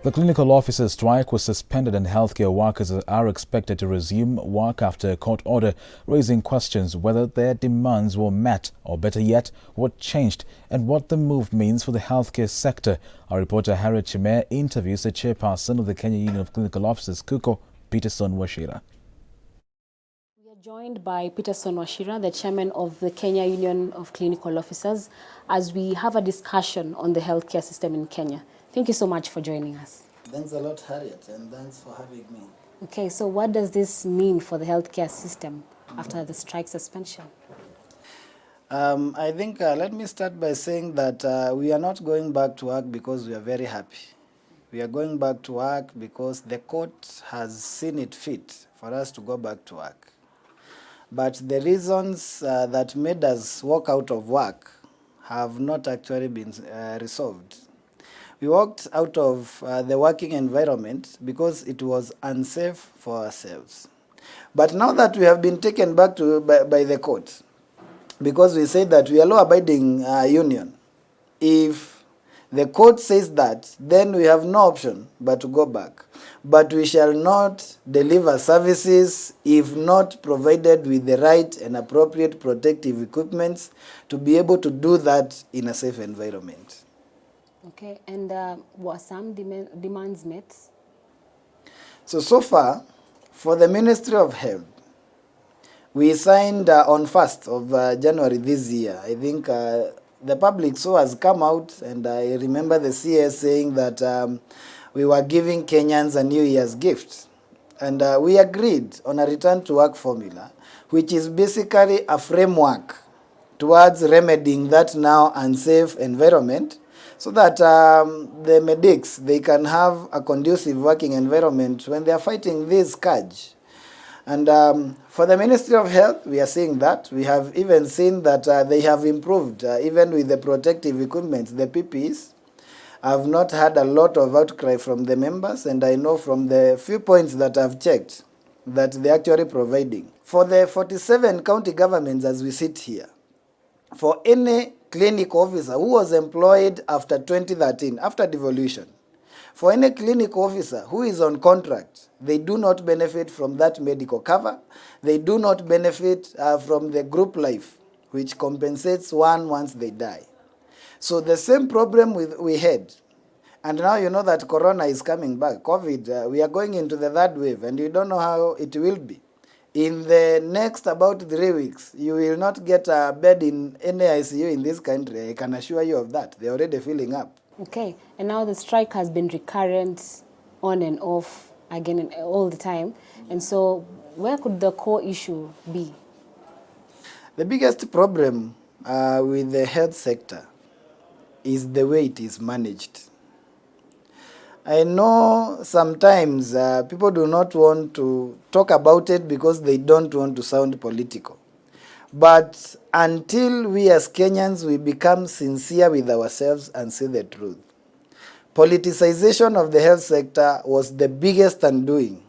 The clinical officers' strike was suspended and healthcare workers are expected to resume work after a court order raising questions whether their demands were met or, better yet, what changed and what the move means for the healthcare sector. Our reporter Harriet Chimere interviews the chairperson of the Kenya Union of Clinical Officers, KUCO, Peterson Wachira. We are joined by Peterson Wachira, the chairman of the Kenya Union of Clinical Officers, as we have a discussion on the healthcare system in Kenya. Thank you so much for joining us. Thanks a lot, Harriet, and thanks for having me. Okay, so what does this mean for the healthcare system after the strike suspension? I think let me start by saying that we are not going back to work because we are very happy. We are going back to work because the court has seen it fit for us to go back to work. But the reasons that made us walk out of work have not actually been resolved. We walked out of the working environment because it was unsafe for ourselves. But now that we have been taken back by the court, because we say that we are law-abiding union, if the court says that, then we have no option but to go back. But we shall not deliver services if not provided with the right and appropriate protective equipment to be able to do that in a safe environment. Okay, and were some demands met? So far, for the Ministry of Health, we signed on 1st of January this year. I think the public so has come out, and I remember the CS saying that we were giving Kenyans a New Year's gift. And we agreed on a return to work formula, which is basically a framework towards remedying that now unsafe environment, so that the medics, they can have a conducive working environment when they are fighting this scourge. And for the Ministry of Health, we are seeing that. We have even seen that they have improved, even with the protective equipment, the PPEs. I've not had a lot of outcry from the members, and I know from the few points that I've checked that they're actually providing. For the 47 county governments as we sit here, for any clinic officer who was employed after 2013, after devolution, for any clinic officer who is on contract, they do not benefit from that medical cover. They do not benefit from the group life, which compensates one once they die. So the same problem we had, and now you know that Corona is coming back, COVID, we are going into the third wave, and you don't know how it will be. In the next about 3 weeks, you will not get a bed in any ICU in this country. I can assure you of that. They're already filling up. Okay, and now the strike has been recurrent on and off again and all the time. And so where could the core issue be? The biggest problem with the health sector is the way it is managed. I know sometimes people do not want to talk about it because they don't want to sound political. But until we as Kenyans, we become sincere with ourselves and say the truth, politicization of the health sector was the biggest undoing.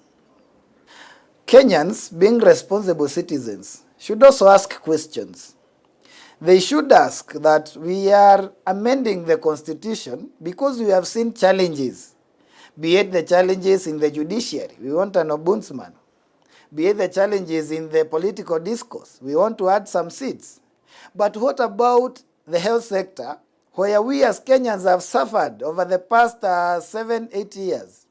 Kenyans, being responsible citizens, should also ask questions. They should ask that we are amending the constitution because we have seen challenges, be it the challenges in the judiciary, we want an ombudsman, be it the challenges in the political discourse, we want to add some seats. But what about the health sector, where we as Kenyans have suffered over the past 7-8 years?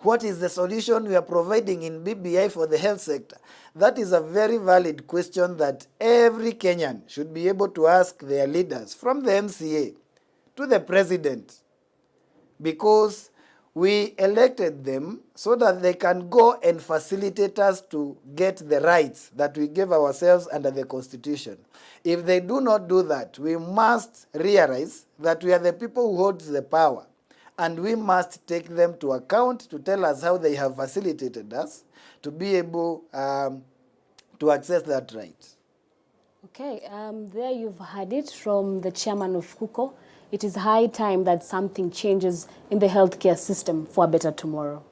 What is the solution we are providing in BBI for the health sector? That is a very valid question that every Kenyan should be able to ask their leaders, from the MCA to the president, because we elected them so that they can go and facilitate us to get the rights that we gave ourselves under the Constitution. If they do not do that, we must realize that we are the people who hold the power, and we must take them to account to tell us how they have facilitated us to be able to access that right. Okay, there you've heard it from the chairman of KUCO. It is high time that something changes in the healthcare system for a better tomorrow.